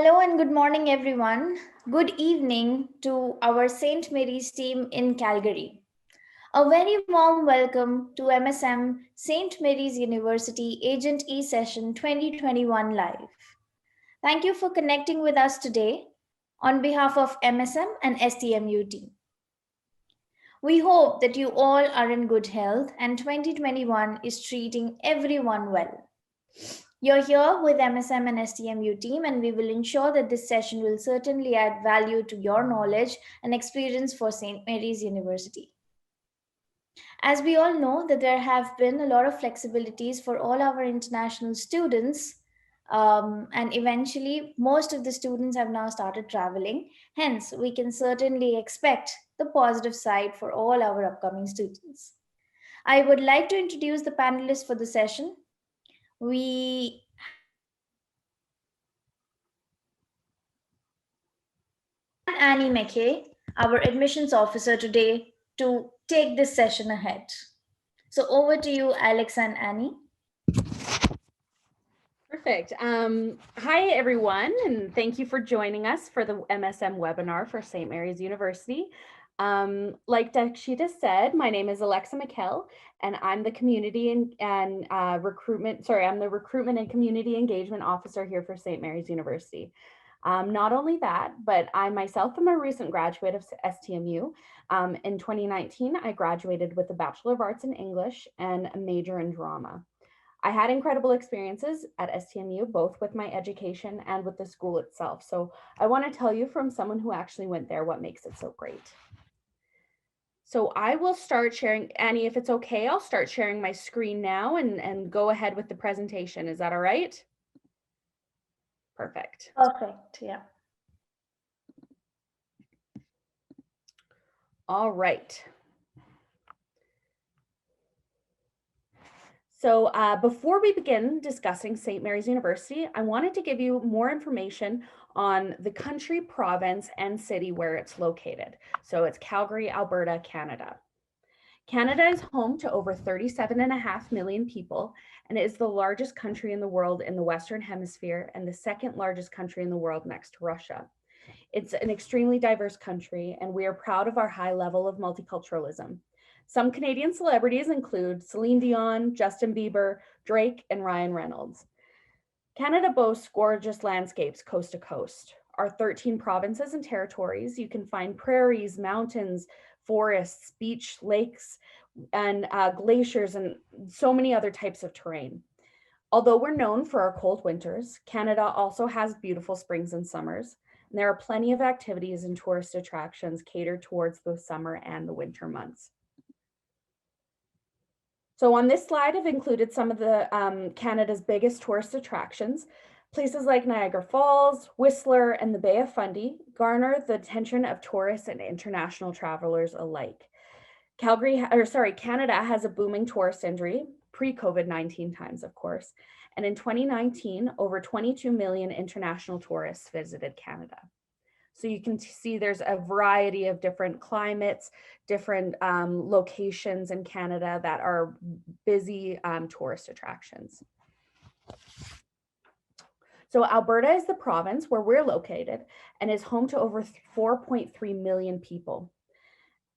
Hello and good morning, everyone. Good evening to our St. Mary's team in Calgary. A very warm welcome to MSM St. Mary's University Agent E Session 2021 Live. Thank you for connecting with us today on behalf of MSM and STMU team. We hope that you all are in good health and 2021 is treating everyone well. You're here with MSM and STMU team, and we will ensure that this session will certainly add value to your knowledge and experience for St. Mary's University. As we all know that there have been a lot of flexibilities for all our international students, and eventually most of the students have now started traveling. Hence, we can certainly expect the positive side for all our upcoming students. I would like to introduce the panelists for the session. We Annie McKay, our admissions officer today, to take this session ahead. So over to you, Alex and Annie. Perfect. Hi, everyone, and thank you for joining us for the MSM webinar for St. Mary's University. Like Dakshita said, my name is Alexa McKell, and I'm the I'm the recruitment and community engagement officer here for St. Mary's University. Not only that, but I myself am a recent graduate of STMU. In 2019, I graduated with a Bachelor of Arts in English and a major in drama. I had incredible experiences at STMU, both with my education and with the school itself. So I want to tell you from someone who actually went there what makes it so great. So I will start sharing, Annie, if it's okay, I'll start sharing my screen now and go ahead with the presentation. Is that all right? Perfect. Perfect, yeah. All right. So before we begin discussing St. Mary's University, I wanted to give you more information on the country, province, and city where it's located. So it's Calgary, Alberta, Canada. Canada is home to over 37.5 million people, and it is the largest country in the world in the Western Hemisphere and the second largest country in the world next to Russia. It's an extremely diverse country, and we are proud of our high level of multiculturalism. Some Canadian celebrities include Celine Dion, Justin Bieber, Drake, and Ryan Reynolds. Canada boasts gorgeous landscapes coast to coast. Our 13 provinces and territories, you can find prairies, mountains, forests, beach, lakes, and glaciers, and so many other types of terrain. Although we're known for our cold winters, Canada also has beautiful springs and summers. And there are plenty of activities and tourist attractions catered towards the summer and the winter months. So on this slide, I've included some of the Canada's biggest tourist attractions. Places like Niagara Falls, Whistler, and the Bay of Fundy garner the attention of tourists and international travelers alike. Canada has a booming tourist industry, pre-COVID-19 times, of course. And in 2019, over 22 million international tourists visited Canada. So you can see there's a variety of different climates, different locations in Canada that are busy tourist attractions. So Alberta is the province where we're located and is home to over 4.3 million people.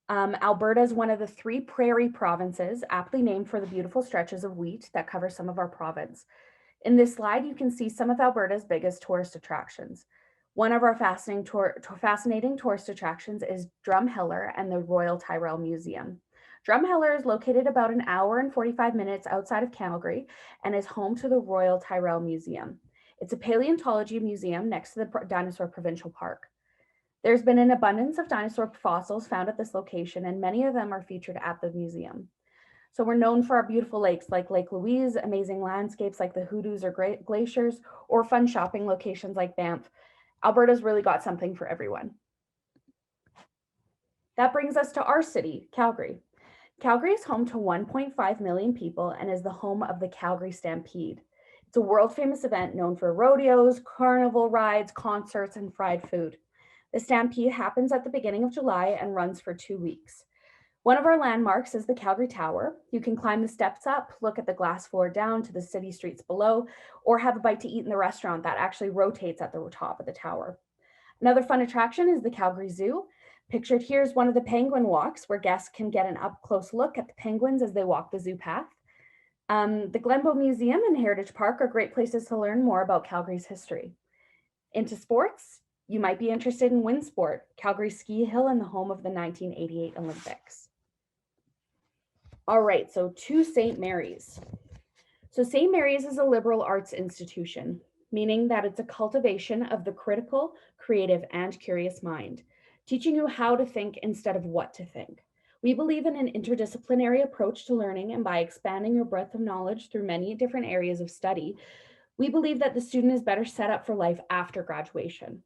Alberta is one of the 3 prairie provinces, aptly named for the beautiful stretches of wheat that cover some of our province. In this slide, you can see some of Alberta's biggest tourist attractions. One of our fascinating tourist attractions is Drumheller and the Royal Tyrrell Museum. Drumheller is located about an hour and 45 minutes outside of Calgary and is home to the Royal Tyrrell Museum. It's a paleontology museum next to the Dinosaur Provincial Park. There's been an abundance of dinosaur fossils found at this location, and many of them are featured at the museum. So we're known for our beautiful lakes like Lake Louise, amazing landscapes like the Hoodoos or glaciers, or fun shopping locations like Banff. Alberta's really got something for everyone. That brings us to our city, Calgary. Calgary is home to 1.5 million people and is the home of the Calgary Stampede. It's a world famous event known for rodeos, carnival rides, concerts, and fried food. The Stampede happens at the beginning of July and runs for 2 weeks. One of our landmarks is the Calgary Tower. You can climb the steps up, look at the glass floor down to the city streets below, or have a bite to eat in the restaurant that actually rotates at the top of the tower. Another fun attraction is the Calgary Zoo. Pictured here is one of the penguin walks where guests can get an up-close look at the penguins as they walk the zoo path. The Glenbow Museum and Heritage Park are great places to learn more about Calgary's history. Into sports, you might be interested in wind sport, Calgary Ski Hill and the home of the 1988 Olympics. All right, so to St. Mary's. So St. Mary's is a liberal arts institution, meaning that it's a cultivation of the critical, creative, and curious mind, teaching you how to think instead of what to think. We believe in an interdisciplinary approach to learning, and by expanding your breadth of knowledge through many different areas of study, we believe that the student is better set up for life after graduation.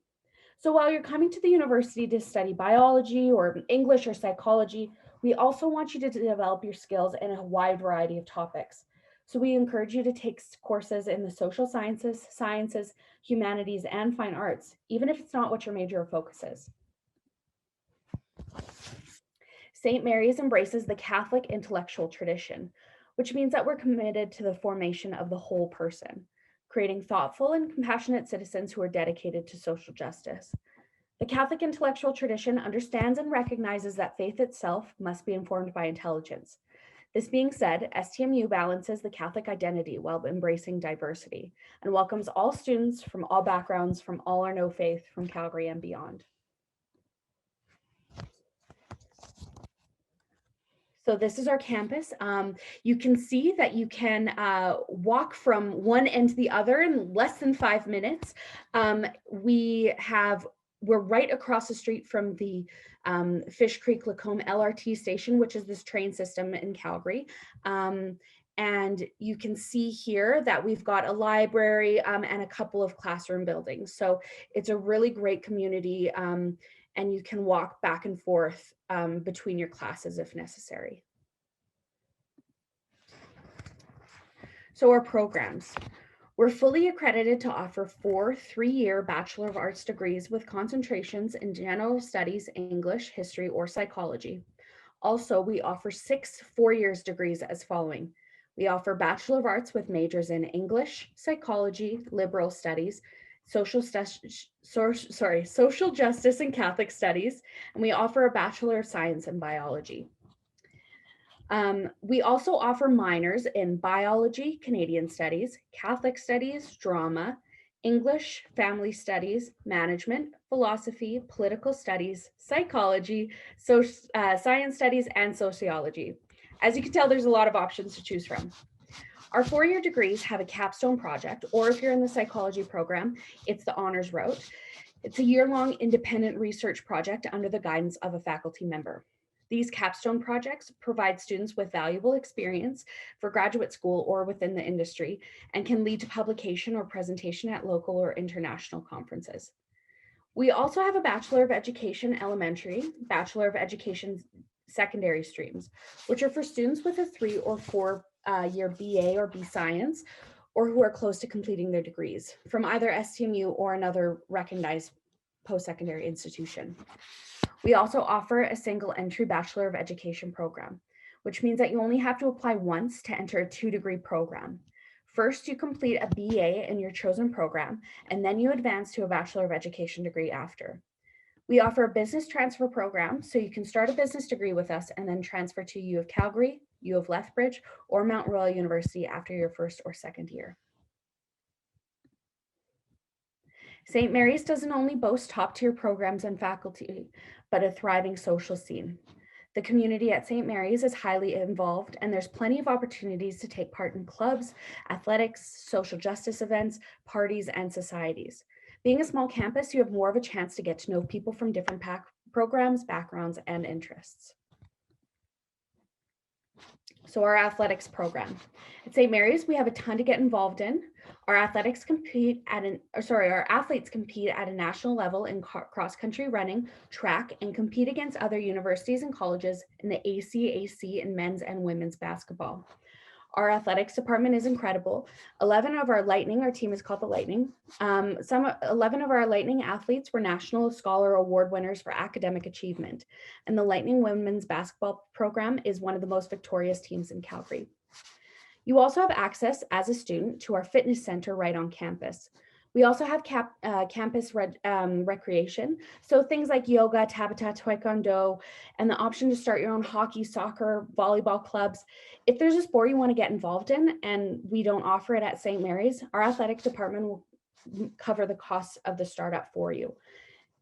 So while you're coming to the university to study biology or English or psychology, we also want you to develop your skills in a wide variety of topics. So we encourage you to take courses in the social sciences, humanities, and fine arts, even if it's not what your major or focus is. St. Mary's embraces the Catholic intellectual tradition, which means that we're committed to the formation of the whole person, creating thoughtful and compassionate citizens who are dedicated to social justice. The Catholic intellectual tradition understands and recognizes that faith itself must be informed by intelligence. This being said, STMU balances the Catholic identity while embracing diversity and welcomes all students from all backgrounds, from all or no faith, from Calgary and beyond. So this is our campus. You can see that you can walk from one end to the other in less than 5 minutes. We're right across the street from the Fish Creek Lacombe LRT station, which is this train system in Calgary. And you can see here that we've got a library and a couple of classroom buildings. So it's a really great community, and you can walk back and forth between your classes if necessary. So our programs. We're fully accredited to offer 4 3-year Bachelor of Arts degrees with concentrations in general studies, English, history, or psychology. Also, we offer 6 4-year degrees as following. We offer Bachelor of Arts with majors in English, psychology, liberal studies, social justice and Catholic studies, and we offer a Bachelor of Science in biology. We also offer minors in biology, Canadian studies, Catholic studies, drama, English, family studies, management, philosophy, political studies, psychology, science studies, and sociology. As you can tell, there's a lot of options to choose from. Our 4-year degrees have a capstone project, or if you're in the psychology program, it's the honors route. It's a year-long independent research project under the guidance of a faculty member. These capstone projects provide students with valuable experience for graduate school or within the industry and can lead to publication or presentation at local or international conferences. We also have a Bachelor of Education elementary, Bachelor of Education secondary streams, which are for students with a 3 or 4 year BA or B Science, or who are close to completing their degrees from either STMU or another recognized post-secondary institution. We also offer a single entry Bachelor of Education program, which means that you only have to apply once to enter a 2-degree program. First, you complete a BA in your chosen program, and then you advance to a Bachelor of Education degree after. We offer a business transfer program, so you can start a business degree with us and then transfer to U of Calgary, U of Lethbridge, or Mount Royal University after your 1st or 2nd year. St. Mary's doesn't only boast top-tier programs and faculty, but a thriving social scene. The community at St. Mary's is highly involved, and there's plenty of opportunities to take part in clubs, athletics, social justice events, parties, and societies. Being a small campus, you have more of a chance to get to know people from different programs, backgrounds, and interests. So our athletics program. At St. Mary's, we have a ton to get involved in. Our athletes compete at a national level in cross-country running, track, and compete against other universities and colleges in the ACAC and men's and women's basketball. Our athletics department is incredible. 11 of our Lightning, our team is called the Lightning. 11 of our Lightning athletes were National Scholar Award winners for academic achievement. And the Lightning women's basketball program is one of the most victorious teams in Calgary. You also have access as a student to our fitness center right on campus. We also have campus recreation, so things like yoga, tabata, taekwondo, and the option to start your own hockey, soccer, volleyball clubs. If there's a sport you want to get involved in and we don't offer it at St. Mary's, our athletic department will cover the costs of the startup for you.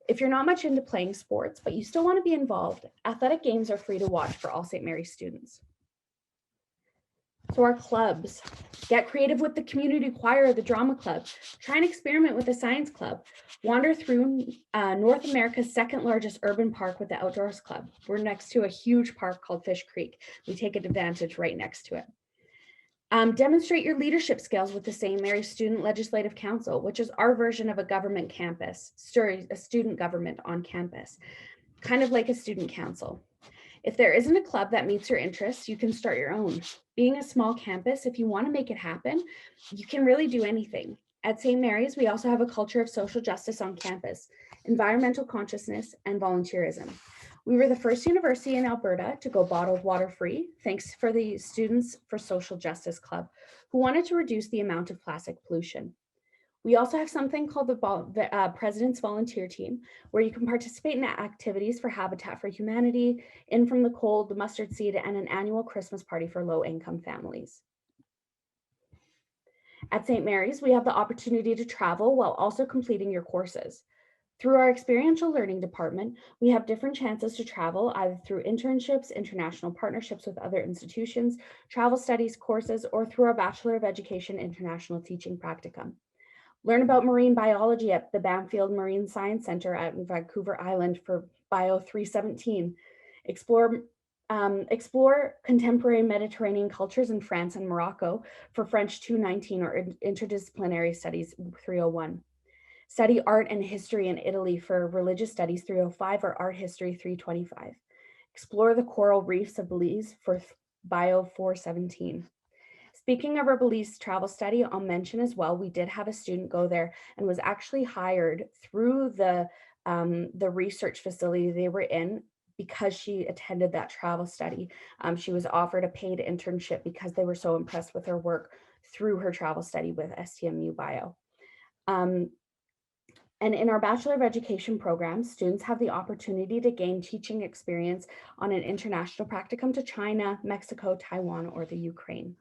If you're not much into playing sports, but you still want to be involved, athletic games are free to watch for all St. Mary's students. So our clubs, get creative with the community choir, the drama club, try and experiment with the science club, wander through North America's second largest urban park with the Outdoors Club. We're next to a huge park called Fish Creek. We take advantage right next to it. Demonstrate your leadership skills with the St. Mary's Student Legislative Council, which is our version of a government campus, a student government on campus, kind of like a student council. If there isn't a club that meets your interests, you can start your own. Being a small campus, if you want to make it happen, you can really do anything. At St. Mary's, we also have a culture of social justice on campus, environmental consciousness, and volunteerism. We were the first university in Alberta to go bottled water free, thanks for the Students for Social Justice Club, who wanted to reduce the amount of plastic pollution. We also have something called the President's Volunteer Team, where you can participate in activities for Habitat for Humanity, In From the Cold, the Mustard Seed, and an annual Christmas party for low-income families. At St. Mary's, we have the opportunity to travel while also completing your courses. Through our experiential learning department, we have different chances to travel either through internships, international partnerships with other institutions, travel studies courses, or through our Bachelor of Education International Teaching Practicum. Learn about marine biology at the Banfield Marine Science Center at Vancouver Island for Bio 317. Explore contemporary Mediterranean cultures in France and Morocco for French 219 or Interdisciplinary Studies 301. Study art and history in Italy for Religious Studies 305 or Art History 325. Explore the coral reefs of Belize for Bio 417. Speaking of our Belize travel study, I'll mention as well, we did have a student go there and was actually hired through the research facility they were in because she attended that travel study. She was offered a paid internship because they were so impressed with her work through her travel study with STMU Bio. And in our Bachelor of Education program, students have the opportunity to gain teaching experience on an international practicum to China, Mexico, Taiwan, or the Ukraine.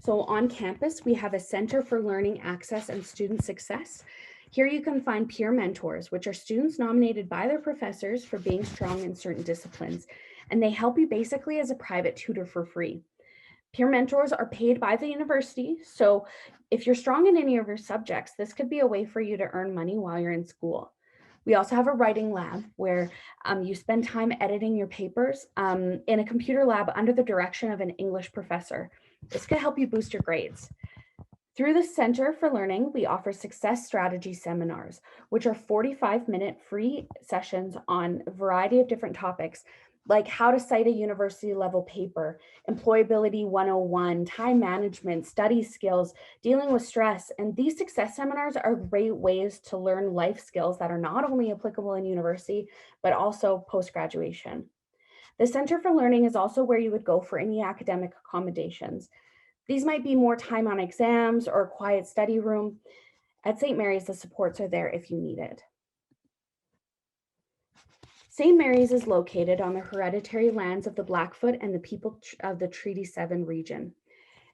So on campus, we have a Center for Learning Access and Student Success. Here you can find peer mentors, which are students nominated by their professors for being strong in certain disciplines, and they help you basically as a private tutor for free. Peer mentors are paid by the university, so if you're strong in any of your subjects, this could be a way for you to earn money while you're in school. We also have a writing lab where you spend time editing your papers in a computer lab under the direction of an English professor. This could help you boost your grades. Through the Center for Learning, we offer success strategy seminars, which are 45-minute free sessions on a variety of different topics, like how to cite a university level paper, employability 101, time management, study skills, dealing with stress. And these success seminars are great ways to learn life skills that are not only applicable in university, but also post-graduation. The Center for Learning is also where you would go for any academic accommodations. These might be more time on exams or a quiet study room. At St. Mary's, the supports are there if you need it. St. Mary's is located on the hereditary lands of the Blackfoot and the people of the Treaty 7 region.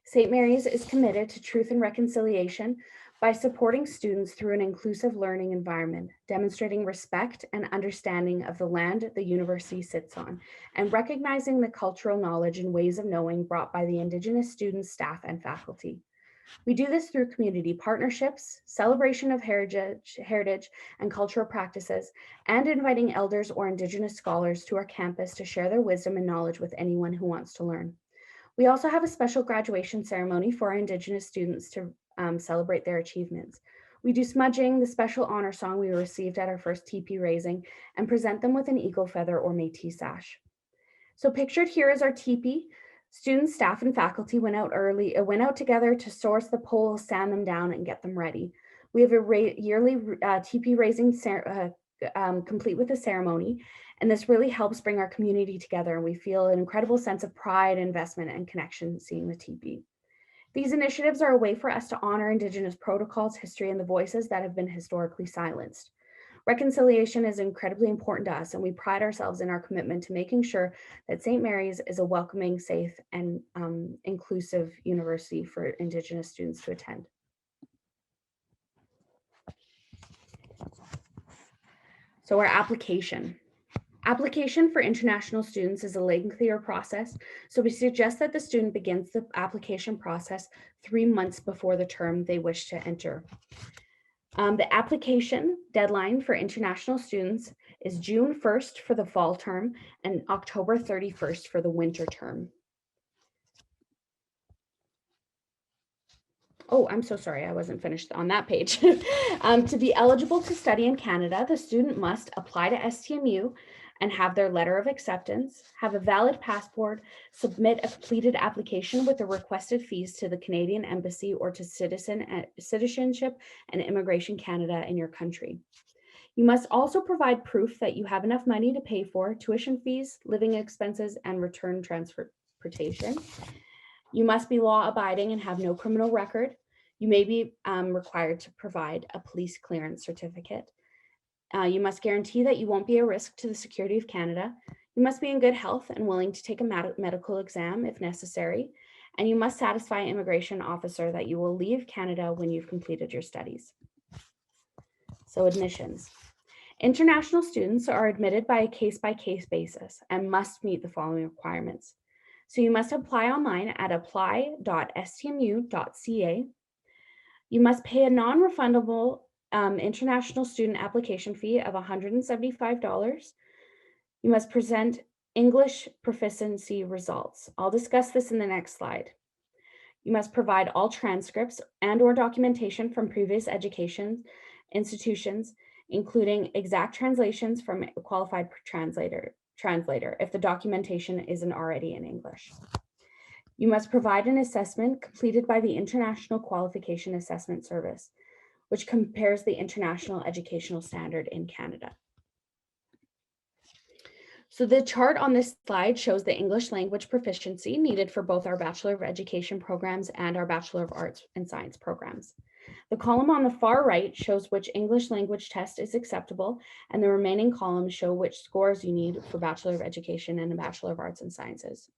St. Mary's is committed to truth and reconciliation by supporting students through an inclusive learning environment, demonstrating respect and understanding of the land the university sits on, and recognizing the cultural knowledge and ways of knowing brought by the Indigenous students, staff, and faculty. We do this through community partnerships, celebration of heritage and cultural practices, and inviting elders or Indigenous scholars to our campus to share their wisdom and knowledge with anyone who wants to learn. We also have a special graduation ceremony for our Indigenous students to celebrate their achievements. We do smudging, the special honor song we received at our first TP raising, and present them with an eagle feather or Métis sash. So pictured here is our teepee. Students, staff, and faculty went out together to source the poles, sand them down, and get them ready. We have a yearly TP raising complete with a ceremony, and this really helps bring our community together, and we feel an incredible sense of pride, investment, and connection seeing the TP. These initiatives are a way for us to honor Indigenous protocols, history, and the voices that have been historically silenced. Reconciliation is incredibly important to us, and we pride ourselves in our commitment to making sure that St. Mary's is a welcoming, safe, and inclusive university for Indigenous students to attend. So our application. Application for international students is a lengthier process, so we suggest that the student begins the application process 3 months before the term they wish to enter. The application deadline for international students is June 1st for the fall term and October 31st for the winter term. Oh, I'm so sorry, I wasn't finished on that page. To be eligible to study in Canada, the student must apply to STMU and have their letter of acceptance, have a valid passport, submit a completed application with the requested fees to the Canadian Embassy or to Citizenship and Immigration Canada in your country. You must also provide proof that you have enough money to pay for tuition fees, living expenses, and return transportation. You must be law-abiding and have no criminal record. You may be required to provide a police clearance certificate. You must guarantee that you won't be a risk to the security of Canada. You must be in good health and willing to take a medical exam if necessary. And you must satisfy an immigration officer that you will leave Canada when you've completed your studies. So admissions. International students are admitted by a case-by-case basis and must meet the following requirements. So you must apply online at apply.stmu.ca. You must pay a non-refundable international student application fee of $175. You must present English proficiency results. I'll discuss this in the next slide. You must provide all transcripts and/or documentation from previous education institutions, including exact translations from a qualified translator if the documentation isn't already in English. You must provide an assessment completed by the International Qualification Assessment Service, which compares the international educational standard in Canada. So the chart on this slide shows the English language proficiency needed for both our Bachelor of Education programs and our Bachelor of Arts and Science programs. The column on the far right shows which English language test is acceptable, and the remaining columns show which scores you need for Bachelor of Education and a Bachelor of Arts and Sciences.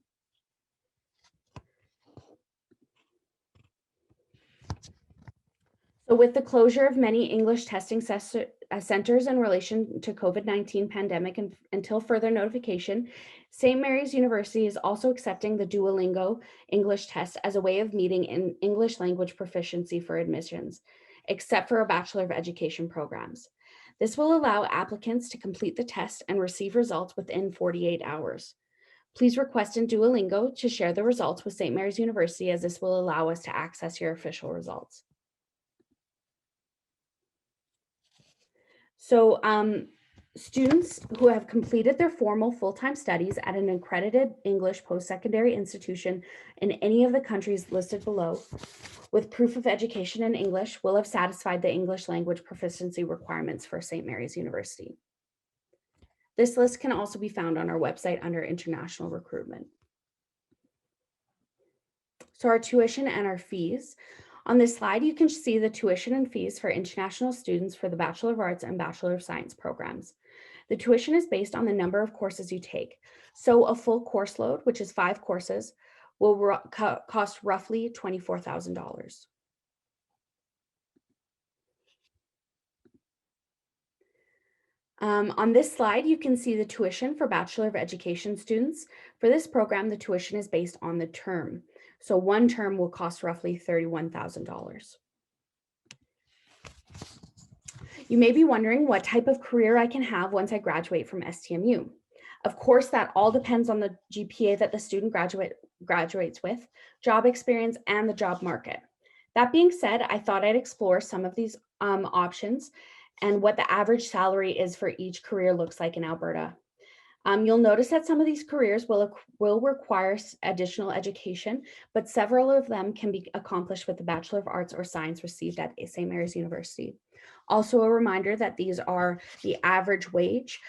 So with the closure of many English testing centers in relation to COVID-19 pandemic and until further notification, St. Mary's University is also accepting the Duolingo English test as a way of meeting in English language proficiency for admissions, except for our Bachelor of Education programs. This will allow applicants to complete the test and receive results within 48 hours. Please request in Duolingo to share the results with St. Mary's University, as this will allow us to access your official results. So students who have completed their formal full-time studies at an accredited English post-secondary institution in any of the countries listed below with proof of education in English will have satisfied the English language proficiency requirements for St. Mary's University. This list can also be found on our website under international recruitment. So our tuition and our fees. On this slide, you can see the tuition and fees for international students for the Bachelor of Arts and Bachelor of Science programs. The tuition is based on the number of courses you take. So a full course load, which is 5 courses, will cost roughly $24,000. On this slide, you can see the tuition for Bachelor of Education students. For this program, the tuition is based on the term. So one term will cost roughly $31,000. You may be wondering what type of career I can have once I graduate from STMU. Of course, that all depends on the GPA that the student graduates with, job experience, and the job market. That being said, I thought I'd explore some of these options and what the average salary is for each career looks like in Alberta. You'll notice that some of these careers will require additional education, but several of them can be accomplished with a Bachelor of Arts or Science received at St. Mary's University. Also a reminder that these are the average wage.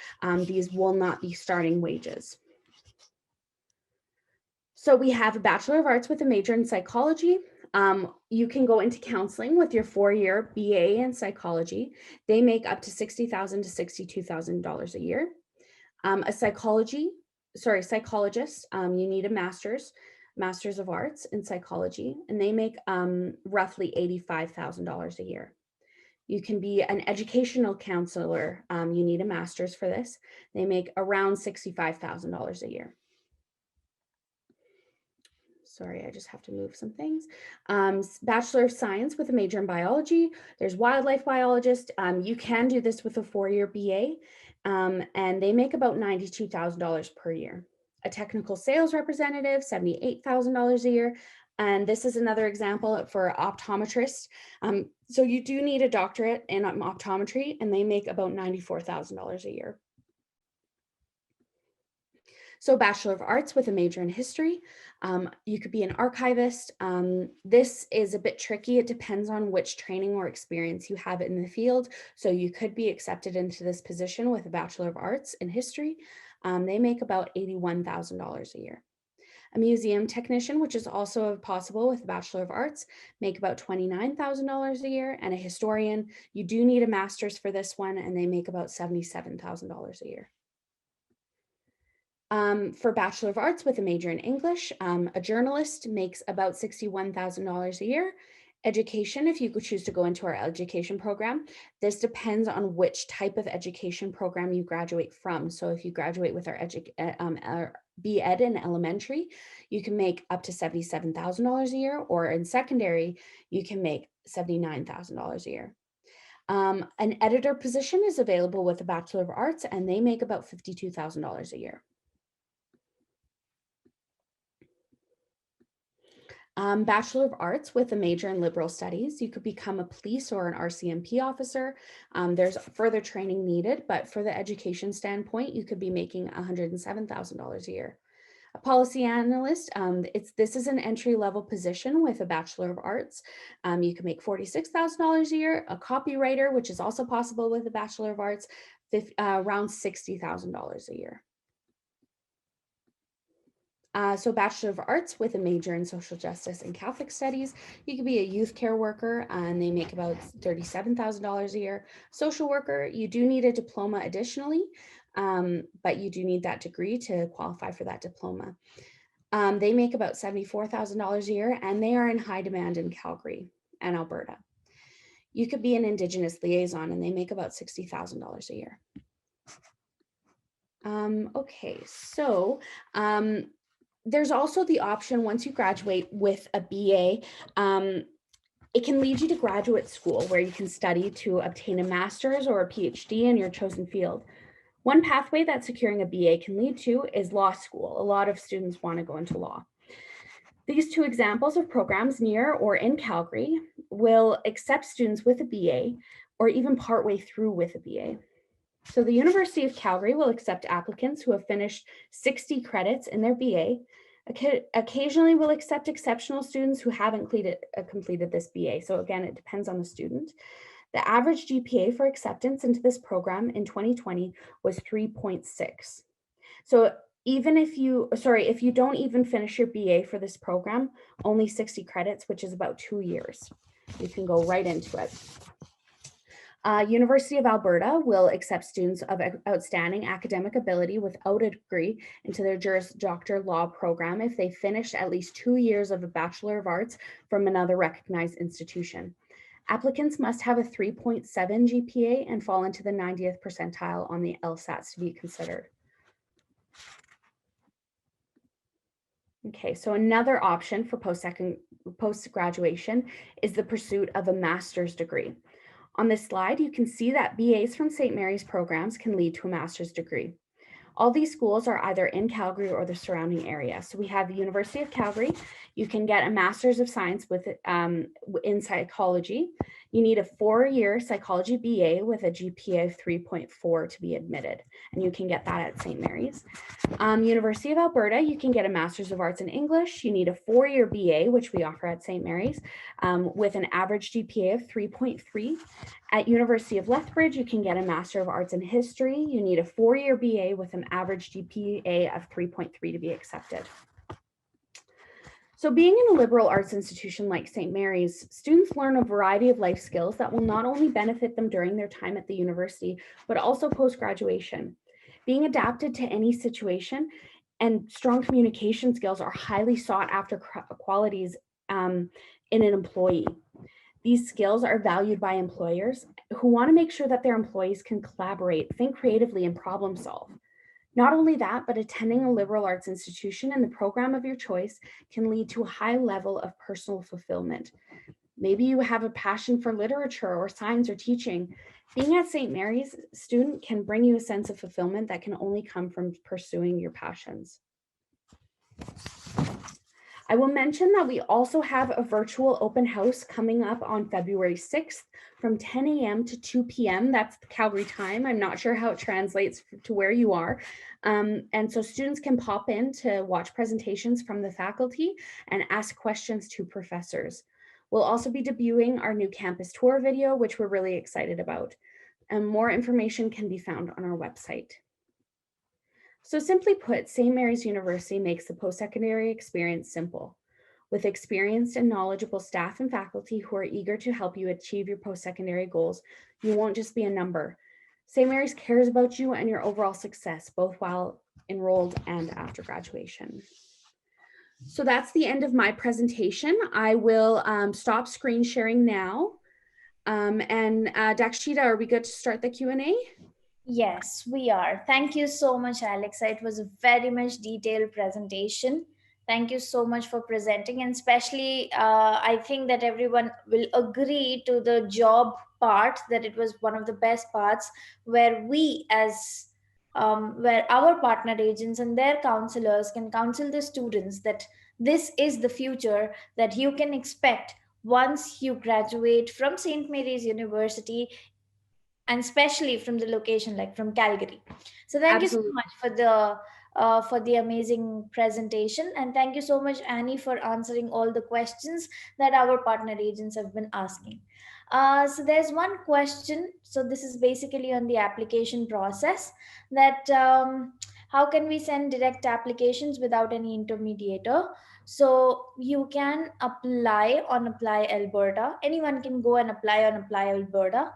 These will not be starting wages. So we have a Bachelor of Arts with a major in psychology. You can go into counseling with your 4-year BA in psychology. They make up to $60,000 to $62,000 a year. A psychologist, you need a master's of arts in psychology, and they make roughly $85,000 a year. You can be an educational counselor. You need a master's for this. They make around $65,000 a year. Sorry, I just have to move some things. Bachelor of Science with a major in biology. There's wildlife biologist. You can do this with a 4-year BA, and they make about $92,000 per year. A technical sales representative, $78,000 a year. And this is another example for optometrists. So you do need a doctorate in optometry, and they make about $94,000 a year. So Bachelor of Arts with a major in history. You could be an archivist. This is a bit tricky. It depends on which training or experience you have in the field. So you could be accepted into this position with a Bachelor of Arts in history. They make about $81,000 a year. A museum technician, which is also possible with a Bachelor of Arts, make about $29,000 a year. And a historian, you do need a master's for this one, and they make about $77,000 a year. For Bachelor of Arts with a major in English, a journalist makes about $61,000 a year. Education, if you could choose to go into our education program, this depends on which type of education program you graduate from. So if you graduate with our B.Ed in elementary, you can make up to $77,000 a year, or in secondary, you can make $79,000 a year. An editor position is available with a Bachelor of Arts, and they make about $52,000 a year. Bachelor of Arts with a major in liberal studies. You could become a police or an RCMP officer. There's further training needed, but for the education standpoint, you could be making $107,000 a year. A policy analyst, this is an entry-level position with a Bachelor of Arts. You can make $46,000 a year. A copywriter, which is also possible with a Bachelor of Arts, around $60,000 a year. So Bachelor of Arts with a major in social justice and Catholic studies. You could be a youth care worker, and they make about $37,000 a year. Social worker, you do need a diploma additionally, but you do need that degree to qualify for that diploma. They make about $74,000 a year, and they are in high demand in Calgary and Alberta. You could be an Indigenous liaison, and they make about $60,000 a year. Okay, so there's also the option, once you graduate with a BA, it can lead you to graduate school where you can study to obtain a master's or a PhD in your chosen field. One pathway that securing a BA can lead to is law school. A lot of students want to go into law. These two examples of programs near or in Calgary will accept students with a BA or even partway through with a BA. So the University of Calgary will accept applicants who have finished 60 credits in their BA. Occasionally will accept exceptional students who haven't completed this BA. So again, it depends on the student. The average GPA for acceptance into this program in 2020 was 3.6. So even if you don't even finish your BA for this program, only 60 credits, which is about 2 years, you can go right into it. University of Alberta will accept students of outstanding academic ability without a degree into their Juris Doctor law program if they finish at least 2 years of a Bachelor of Arts from another recognized institution. Applicants must have a 3.7 GPA and fall into the 90th percentile on the LSATs to be considered. Okay, so another option for post-graduation is the pursuit of a master's degree. On this slide, you can see that BAs from St. Mary's programs can lead to a master's degree. All these schools are either in Calgary or the surrounding area. So we have the University of Calgary. You can get a Master's of Science with in psychology. You need a 4-year psychology BA with a GPA of 3.4 to be admitted, and you can get that at St. Mary's. University of Alberta, you can get a Master's of Arts in English. You need a 4-year BA, which we offer at St. Mary's, with an average GPA of 3.3. At University of Lethbridge, you can get a Master of Arts in History. You need a 4-year BA with an average GPA of 3.3 to be accepted. So being in a liberal arts institution like St. Mary's, students learn a variety of life skills that will not only benefit them during their time at the university, but also post-graduation. Being adapted to any situation and strong communication skills are highly sought after qualities in an employee. These skills are valued by employers who want to make sure that their employees can collaborate, think creatively, and problem solve. Not only that, but attending a liberal arts institution and the program of your choice can lead to a high level of personal fulfillment. Maybe you have a passion for literature or science or teaching. Being at St. Mary's student can bring you a sense of fulfillment that can only come from pursuing your passions. I will mention that we also have a virtual open house coming up on February 6th from 10 a.m. to 2 p.m. That's the Calgary time. I'm not sure how it translates to where you are. And so students can pop in to watch presentations from the faculty and ask questions to professors. We'll also be debuting our new campus tour video, which we're really excited about. And more information can be found on our website. So simply put, St. Mary's University makes the post-secondary experience simple. With experienced and knowledgeable staff and faculty who are eager to help you achieve your post-secondary goals, you won't just be a number. St. Mary's cares about you and your overall success, both while enrolled and after graduation. So that's the end of my presentation. I will stop screen sharing now. Dakshita, are we good to start the Q&A? Yes, we are. Thank you so much, Alexa. It was a very much detailed presentation. Thank you so much for presenting, and especially I think that everyone will agree to the job part, that it was one of the best parts where we as where our partner agents and their counselors can counsel the students that this is the future that you can expect once you graduate from St. Mary's University, and especially from the location like from Calgary. So thank you so Absolutely. much for the amazing presentation, and thank you so much, Annie, for answering all the questions that our partner agents have been asking. So there's one question. So this is basically on the application process, that how can we send direct applications without any intermediator? So you can apply on Apply Alberta. Anyone can go and apply on Apply Alberta,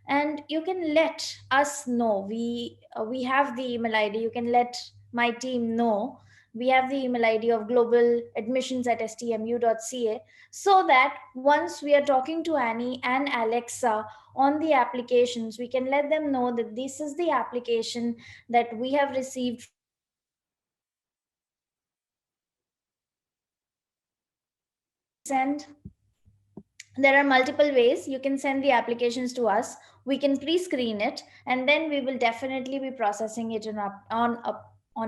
and you can let us know. We have the email ID. You can let my team know. We have the email ID of globaladmissions@stmu.ca, so that once we are talking to Annie and Alexa on the applications, we can let them know that this is the application that we have received from send. There are multiple ways you can send the applications to us. We can pre-screen it, and then we will definitely be processing it on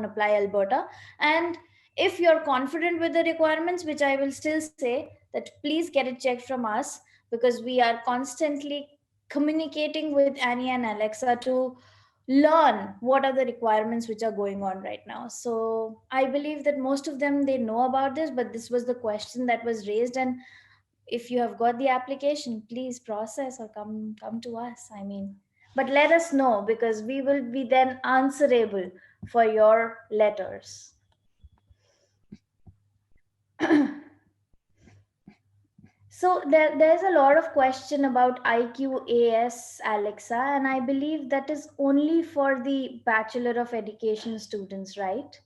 Apply Alberta. And if you're confident with the requirements, which I will still say, that please get it checked from us, because we are constantly communicating with Annie and Alexa to learn what are the requirements which are going on right now. So I believe that most of them, they know about this, but this was the question that was raised. And if you have got the application, please process or come to us. I mean, but let us know, because we will be then answerable for your letters. So there's a lot of question about IQAS, Alexa, and I believe that is only for the Bachelor of Education students, right?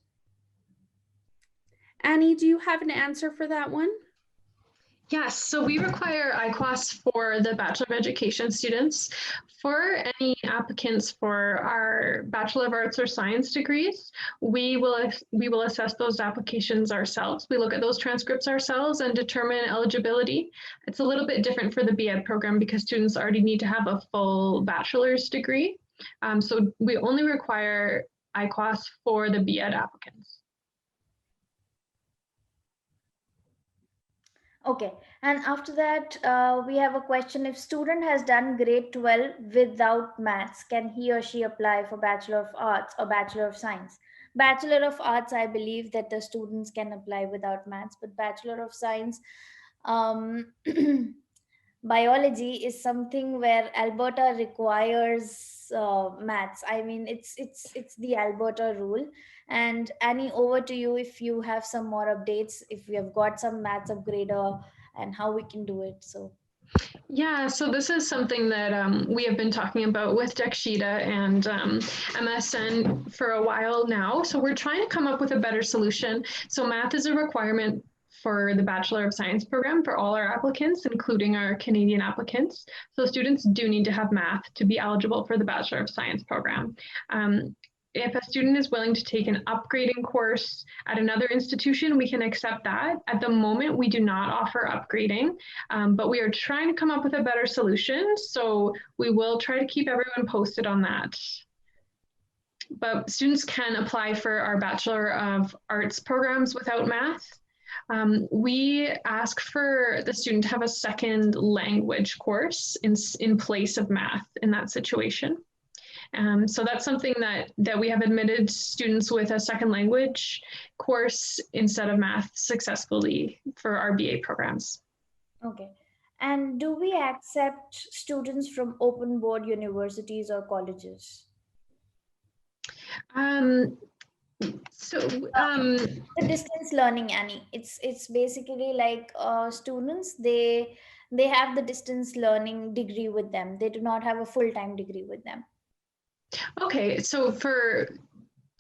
Annie, do you have an answer for that one? Yes, so we require IQAS for the Bachelor of Education students. For any applicants for our Bachelor of Arts or Science degrees, we will assess those applications ourselves. We look at those transcripts ourselves and determine eligibility. It's a little bit different for the B.Ed program because students already need to have a full bachelor's degree. So we only require IQAS for the B.Ed applicants. Okay, and after that, we have a question. If student has done grade 12 without maths, can he or she apply for Bachelor of Arts or Bachelor of Science? Bachelor of Arts, I believe that the students can apply without maths, but Bachelor of Science, um, biology is something where Alberta requires maths. I mean, it's the Alberta rule. And Annie, over to you if you have some more updates. If we have got some maths upgrader and how we can do it. So Yeah, so this is something that we have been talking about with Dakshita and MSN for a while now. So we're trying to come up with a better solution. So math is a requirement for the Bachelor of Science program for all our applicants, including our Canadian applicants. So students do need to have math to be eligible for the Bachelor of Science program. If a student is willing to take an upgrading course at another institution, we can accept that. At the moment, we do not offer upgrading, but we are trying to come up with a better solution. So we will try to keep everyone posted on that. But students can apply for our Bachelor of Arts programs without math. We ask for the student to have a second language course in place of math in that situation. So that's something that we have admitted students with a second language course instead of math successfully for our BA programs. okay. And do we accept students from open board universities or colleges? Um, so The distance learning, Annie. It's basically like students, they have the distance learning degree with them. They do not have a full-time degree with them. okay, so do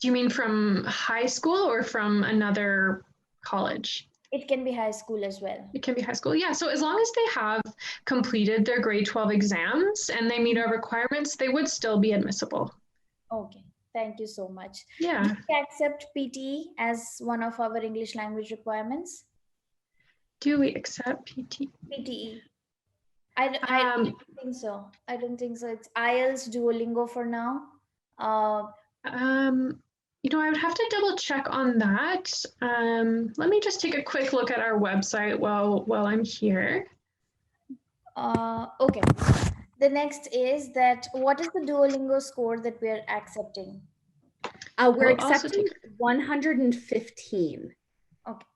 you mean from high school or from another college? It can be high school as well. It can be high school. Yeah. So as long as they have completed their grade 12 exams and they meet our requirements, they would still be admissible. Okay, thank you so much. Do Yeah. we accept PTE as one of our English language requirements? Do we accept PT? PTE. I don't think so. I don't think so. It's IELTS, Duolingo for now. Uh, I would have to double check on that. Let me just take a quick look at our website while I'm here. okay. The next is that what is the Duolingo score that we're accepting? We're accepting 115. Okay.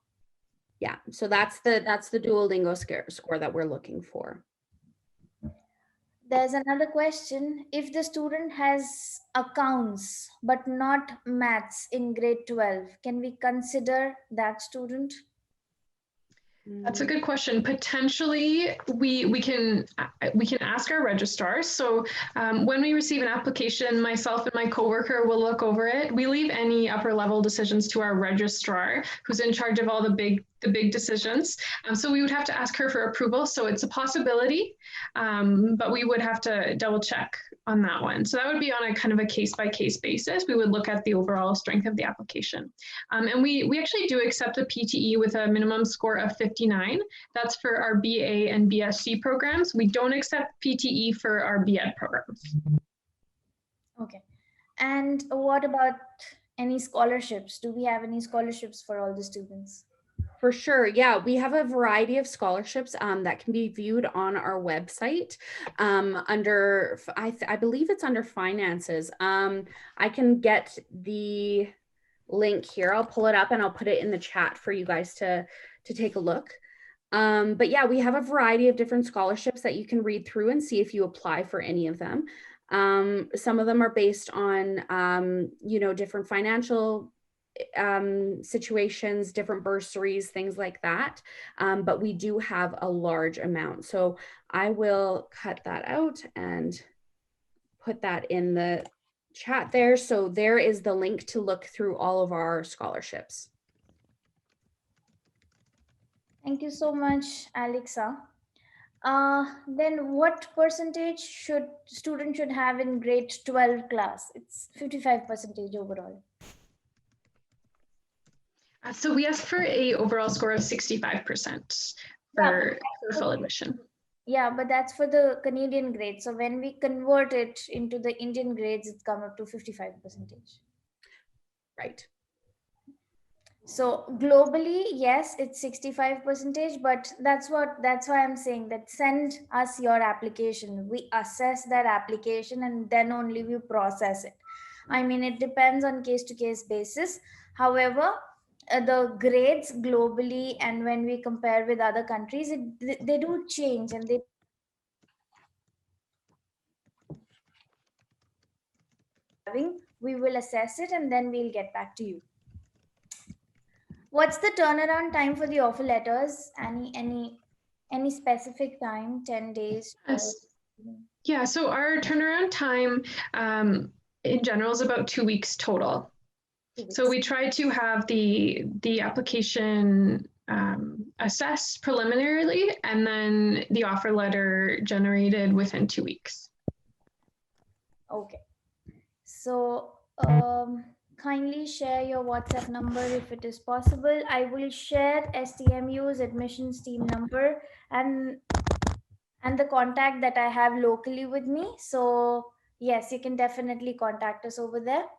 Yeah, so that's the Duolingo score that we're looking for. There's another question. If the student has accounts but not maths in grade 12, can we consider that student? That's a good question. Potentially, we can ask our registrar. So when we receive an application, myself and my coworker will look over it. We leave any upper level decisions to our registrar, who's in charge of all the big decisions. So we would have to ask her for approval. So it's a possibility, but we would have to double check on that one. So that would be on a kind of a case by case basis. We would look at the overall strength of the application. And we actually do accept a PTE with a minimum score of 59. That's for our BA and BSc programs. We don't accept PTE for our BEd programs. Okay. And what about any scholarships? Do we have any scholarships for all the students? For sure. Yeah, we have a variety of scholarships that can be viewed on our website under, I believe it's under finances. I can get the link here. I'll pull it up and I'll put it in the chat for you guys to take a look. But yeah, we have a variety of different scholarships that you can read through and see if you apply for any of them. Some of them are based on, different financial situations, different bursaries, things like that. But we do have a large amount. So I will cut that out and put that in the chat there. So there is the link to look through all of our scholarships. Thank you so much, Alexa. Then what percentage student should have in grade 12 class? It's 55% overall. So we ask for a overall score of 65% for full admission. Yeah, but that's for the Canadian grade. So when we convert it into the Indian grades, it's come up to 55%. Right. So globally, yes, it's 65%, but that's why I'm saying that send us your application. We assess that application and then only we process it. I mean, it depends on case to case basis. However, the grades globally and when we compare with other countries, they do change and they we will assess it and then we'll get back to you. What's the turnaround time for the offer letters? Any specific time? 10 days or Yes. Yeah, so our turnaround time in general is about 2 weeks total. 2 weeks? So we try to have the application assessed preliminarily and then the offer letter generated within 2 weeks. Okay. So kindly share your WhatsApp number if it is possible. I will share STMU's admissions team number and the contact that I have locally with me. So yes, you can definitely contact us over there.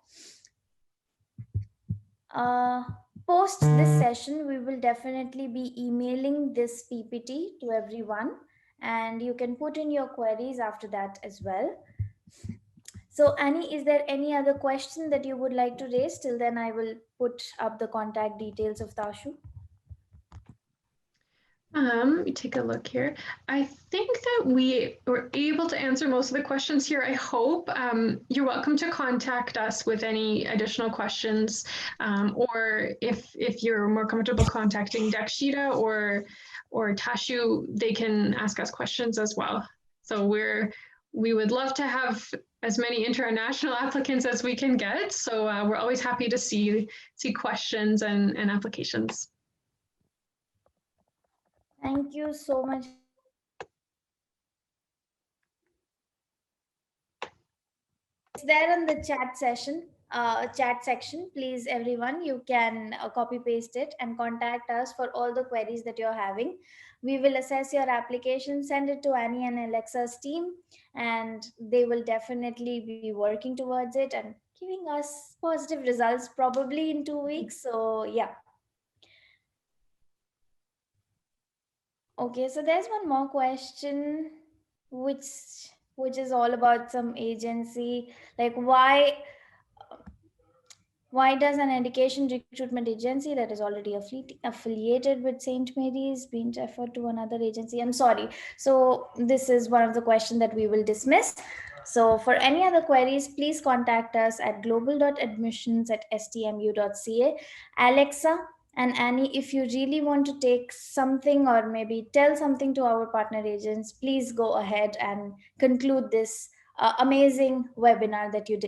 Uh, Post this session, we will definitely be emailing this PPT to everyone, and you can put in your queries after that as well. So, Annie, is there any other question that you would like to raise? Till then, I will put up the contact details of Tashu. Let me take a look here. I think that we were able to answer most of the questions here. I hope. You're welcome to contact us with any additional questions, or if you're more comfortable contacting Dakshita or Tashu, they can ask us questions as well. So we would love to have as many international applicants as we can get. So we're always happy to see questions and applications. Thank you so much. It's there on the chat section. Please, everyone, you can copy paste it and contact us for all the queries that you're having. We will assess your application, send it to Annie and Alexa's team, and they will definitely be working towards it and giving us positive results probably in 2 weeks. So, yeah. Okay, so there's one more question, which is all about some agency, like why does an education recruitment agency that is already affiliated with St. Mary's being referred to another agency? I'm sorry. So this is one of the questions that we will dismiss. So for any other queries, please contact us at global.admissions@stmu.ca. Alexa and Annie, if you really want to take something or maybe tell something to our partner agents, please go ahead and conclude this amazing webinar that you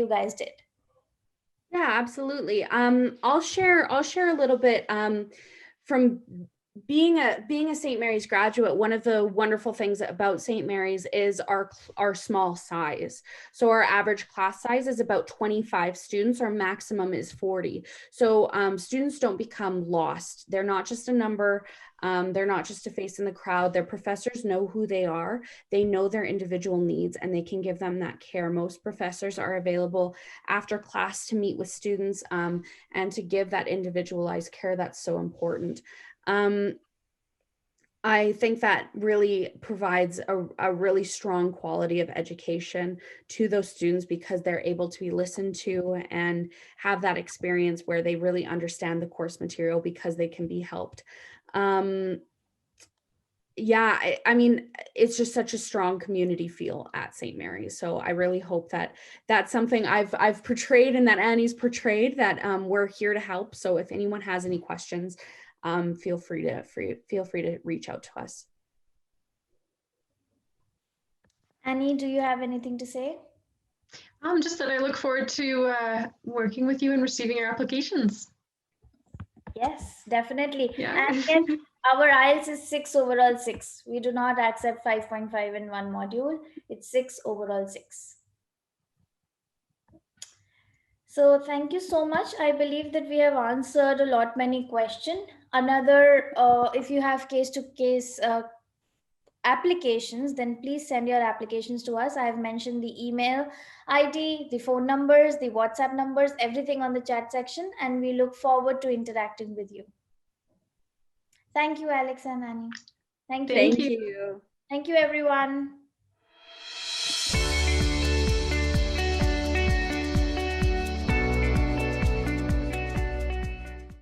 guys did. Yeah, absolutely. I'll share a little bit from being a St. Mary's graduate. One of the wonderful things about St. Mary's is our small size. So our average class size is about 25 students. Our maximum is 40. So students don't become lost. They're not just a number. They're not just a face in the crowd. Their professors know who they are. They know their individual needs and they can give them that care. Most professors are available after class to meet with students and to give that individualized care that's so important. I think that really provides a really strong quality of education to those students because they're able to be listened to and have that experience where they really understand the course material because they can be helped. Yeah, I mean, it's just such a strong community feel at St. Mary's. So I really hope that that's something I've portrayed and that Annie's portrayed, that we're here to help. So if anyone has any questions, feel free to reach out to us. Annie, do you have anything to say? Just that I look forward to working with you and receiving your applications. Yes, definitely. Yeah. And yes, our IELTS is 6 overall 6. We do not accept 5.5 in one module. It's 6 overall 6. So thank you so much. I believe that we have answered a lot many questions. Another, if you have case to case applications, then please send your applications to us. I have mentioned the email ID, the phone numbers, the WhatsApp numbers, everything on the chat section, and we look forward to interacting with you. Thank you, Alex and Annie. Thank you. Thank Thank you. you. Thank you, everyone.